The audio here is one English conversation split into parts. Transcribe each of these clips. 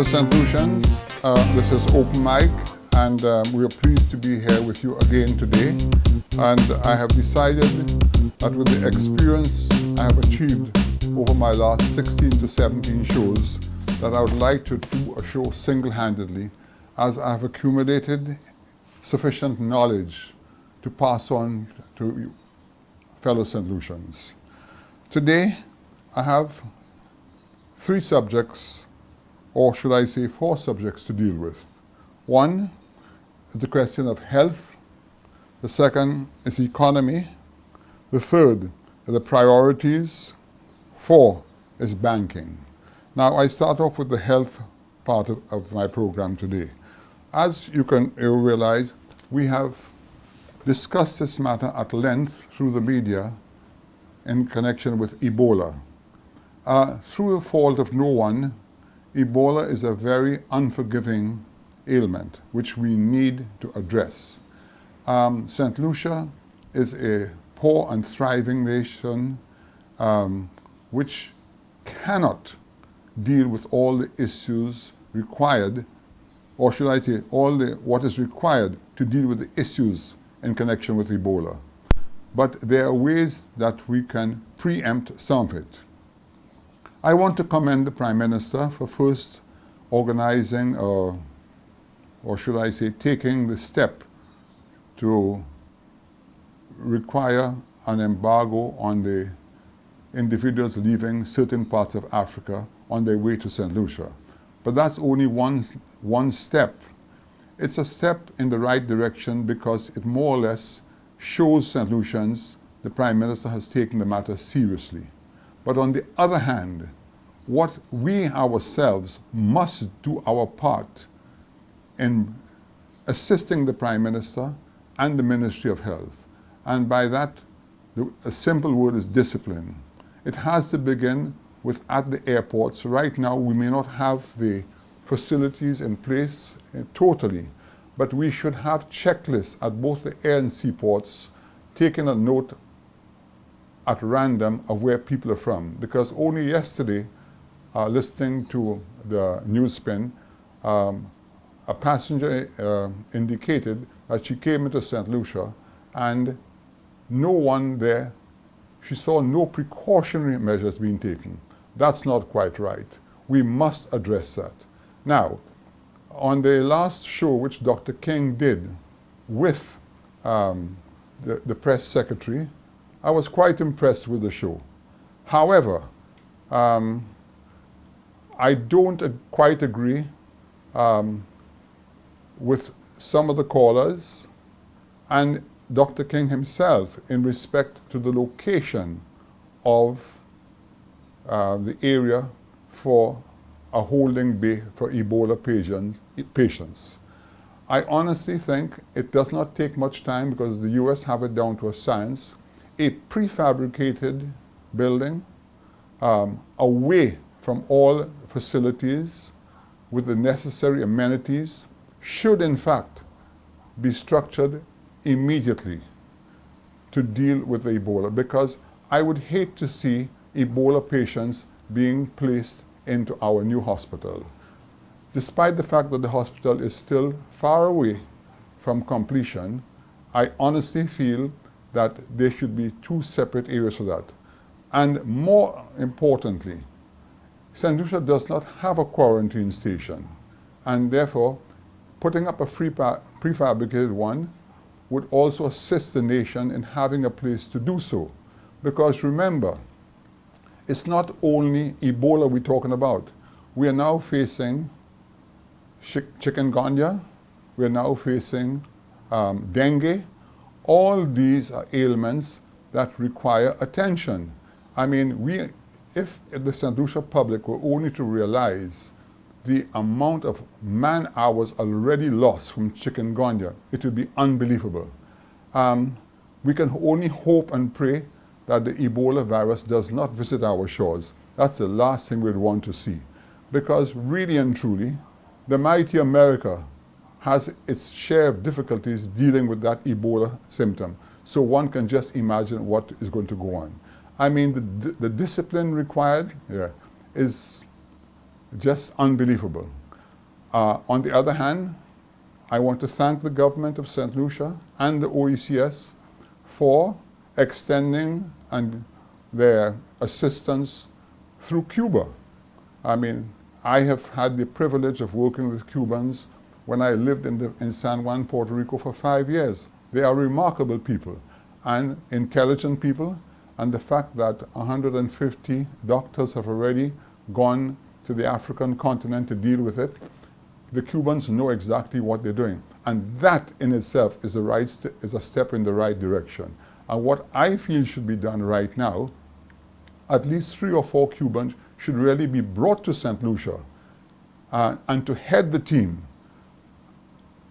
fellow St. Lucians, this is Open Mic, and we are pleased to be here with you again today. And I have decided that with the experience I have achieved over my last 16 to 17 shows, that I would like to do a show single-handedly, as I have accumulated sufficient knowledge to pass on to fellow St. Lucians. Today, I have 3 subjects, or should I say 4 subjects to deal with. One is the question of health. The second is economy. The third is the priorities. 4 is banking. Now, I start off with the health part of my program today. As you realize, we have discussed this matter at length through the media in connection with Ebola. Through the fault of no one, Ebola is a very unforgiving ailment which we need to address. St. Lucia is a poor and thriving nation which cannot deal with all the issues required, or should I say what is required to deal with the issues in connection with Ebola. But there are ways that we can preempt some of it. I want to commend the Prime Minister for first organizing, or should I say taking the step to require an embargo on the individuals leaving certain parts of Africa on their way to St. Lucia. But that's only one step. It's a step in the right direction because it more or less shows St. Lucians the Prime Minister has taken the matter seriously. But on the other hand, what we ourselves must do our part in assisting the Prime Minister and the Ministry of Health. And by that, a simple word is discipline. It has to begin with at the airports. Right now, we may not have the facilities in place totally, but we should have checklists at both the air and seaports, taking a note at random of where people are from. Because only yesterday, listening to the news spin, a passenger indicated that she came into St. Lucia and no one there, she saw no precautionary measures being taken. That's not quite right. We must address that. Now, on the last show which Dr. King did with the press secretary, I was quite impressed with the show. However, I don't quite agree with some of the callers and Dr. King himself in respect to the location of the area for a holding bay for Ebola patients. I honestly think it does not take much time, because the US have it down to a science, a prefabricated building away from all facilities with the necessary amenities should in fact be structured immediately to deal with Ebola, because I would hate to see Ebola patients being placed into our new hospital. Despite the fact that the hospital is still far away from completion, I honestly feel that there should be 2 separate areas for that. And more importantly, St. Lucia does not have a quarantine station, and therefore putting up a prefabricated one would also assist the nation in having a place to do so. Because remember, it's not only Ebola we're talking about. We are now facing chikungunya, we are now facing dengue. All these are ailments that require attention. I mean, if the St. Lucia public were only to realize the amount of man hours already lost from chikungunya, it would be unbelievable. We can only hope and pray that the Ebola virus does not visit our shores. That's the last thing we'd want to see. Because really and truly, the mighty America has its share of difficulties dealing with that Ebola symptom. So one can just imagine what is going to go on. I mean, the discipline required is just unbelievable. On the other hand, I want to thank the government of St. Lucia and the OECS for extending their assistance through Cuba. I mean, I have had the privilege of working with Cubans when I lived in San Juan, Puerto Rico for 5 years. They are remarkable people and intelligent people, and the fact that 150 doctors have already gone to the African continent to deal with it, the Cubans know exactly what they're doing. And that in itself is a step in the right direction. And what I feel should be done right now, at least 3 or 4 Cubans should really be brought to St. Lucia and to head the team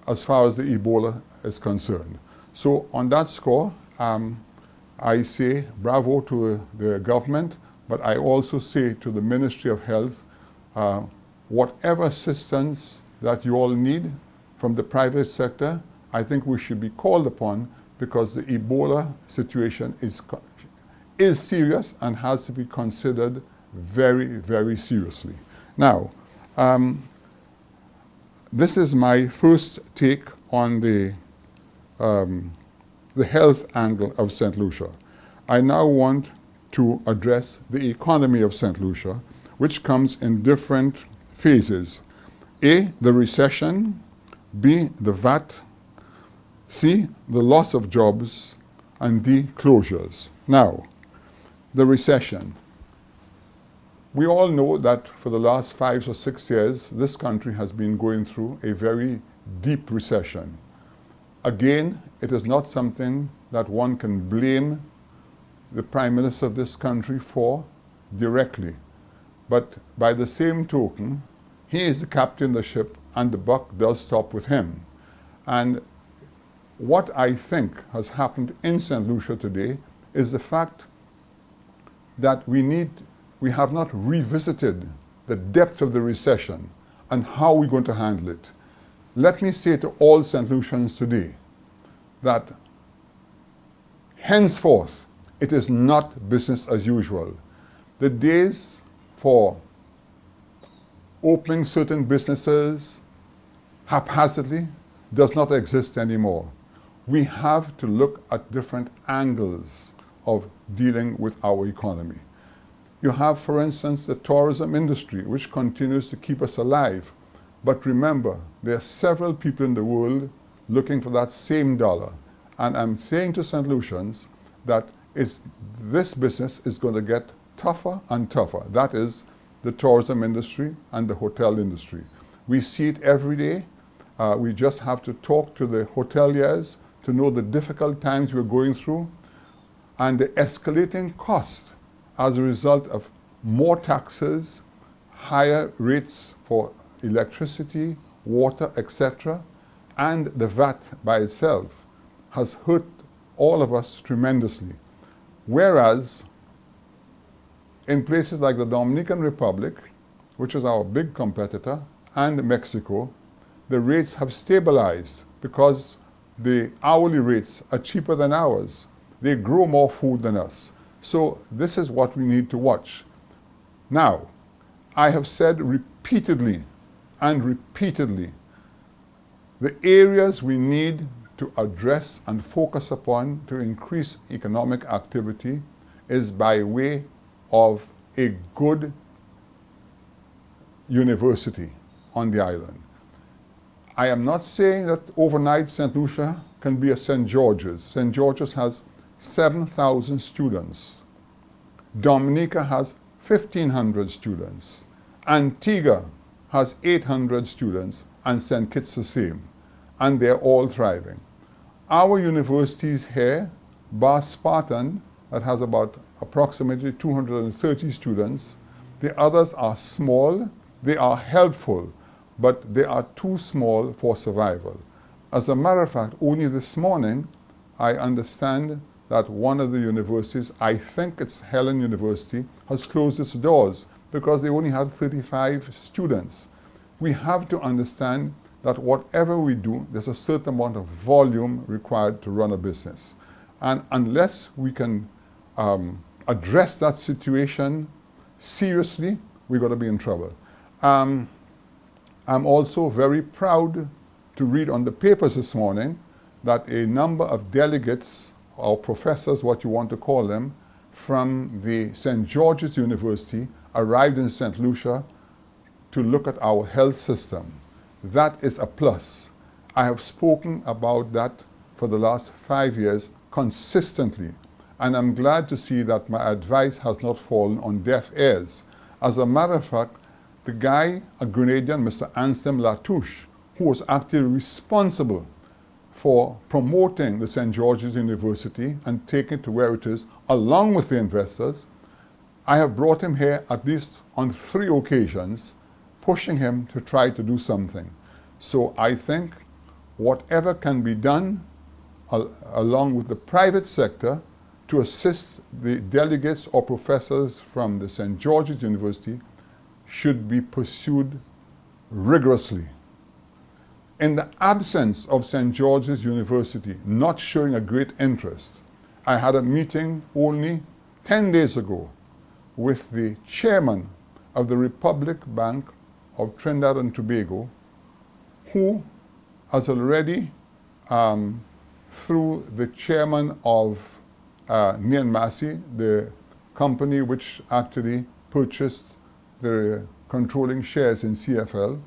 as far as the Ebola is concerned. So on that score, I say bravo to the government, but I also say to the Ministry of Health, whatever assistance that you all need from the private sector, I think we should be called upon, because the Ebola situation is serious and has to be considered very, very seriously. Now, this is my first take on the health angle of St. Lucia. I now want to address the economy of St. Lucia, which comes in different phases. A, the recession. B, the VAT. C, the loss of jobs. And D, closures. Now, the recession. We all know that for the last 5 or 6 years, this country has been going through a very deep recession. Again, it is not something that one can blame the Prime Minister of this country for directly. But by the same token, he is the captain of the ship and the buck does stop with him. And what I think has happened in St. Lucia today is the fact that we have not revisited the depth of the recession and how we're going to handle it. Let me say to all St. Lucians today that henceforth it is not business as usual. The days for opening certain businesses haphazardly does not exist anymore. We have to look at different angles of dealing with our economy. You have, for instance, the tourism industry, which continues to keep us alive. But remember, there are several people in the world looking for that same dollar. And I'm saying to St. Lucians that this business is going to get tougher and tougher. That is the tourism industry and the hotel industry. We see it every day. We just have to talk to the hoteliers to know the difficult times we're going through and the escalating costs as a result of more taxes, higher rates for electricity, water, etc. And the VAT by itself has hurt all of us tremendously. Whereas in places like the Dominican Republic, which is our big competitor, and Mexico, the rates have stabilized because the hourly rates are cheaper than ours. They grow more food than us. So this is what we need to watch. Now, I have said repeatedly and repeatedly, the areas we need to address and focus upon to increase economic activity is by way of a good university on the island. I am not saying that overnight St. Lucia can be a St. George's. St. George's has 7,000 students. Dominica has 1,500 students. Antigua has 800 students, and St. Kitts the same. And they're all thriving. Our universities here, bar Spartan, that has about approximately 230 students, the others are small, they are helpful, but they are too small for survival. As a matter of fact, only this morning, I understand that one of the universities, I think it's Helen University, has closed its doors because they only had 35 students. We have to understand that whatever we do, there's a certain amount of volume required to run a business. And unless we can address that situation seriously, we're going to be in trouble. I'm also very proud to read on the papers this morning that a number of delegates, or professors, what you want to call them, from the St. George's University arrived in St. Lucia to look at our health system. That is a plus. I have spoken about that for the last 5 years consistently, and I'm glad to see that my advice has not fallen on deaf ears. As a matter of fact, the guy, a Grenadian, Mr. Anselm Latouche, who was actually responsible for promoting the St. George's University and taking it to where it is, along with the investors, I have brought him here at least on 3 occasions, pushing him to try to do something. So I think whatever can be done along with the private sector to assist the delegates or professors from the St. George's University should be pursued rigorously. In the absence of St. George's University not showing a great interest, I had a meeting only 10 days ago with the chairman of the Republic Bank of Trinidad and Tobago, who has already, through the chairman of Nian Massey, the company which actually purchased the controlling shares in CFL,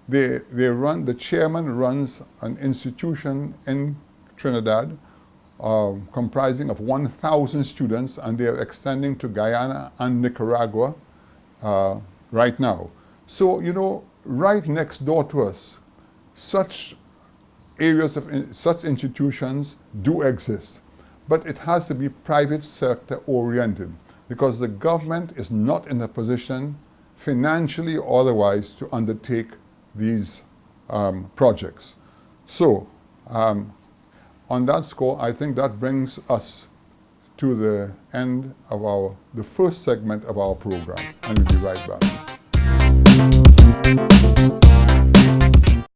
the chairman runs an institution in Trinidad comprising of 1,000 students, and they are extending to Guyana and Nicaragua right now. So, you know, right next door to us, such areas of such institutions do exist, but it has to be private sector oriented, because the government is not in a position, financially or otherwise, to undertake these projects. So, on that score, I think that brings us to the end of the first segment of our program, and we'll be right back.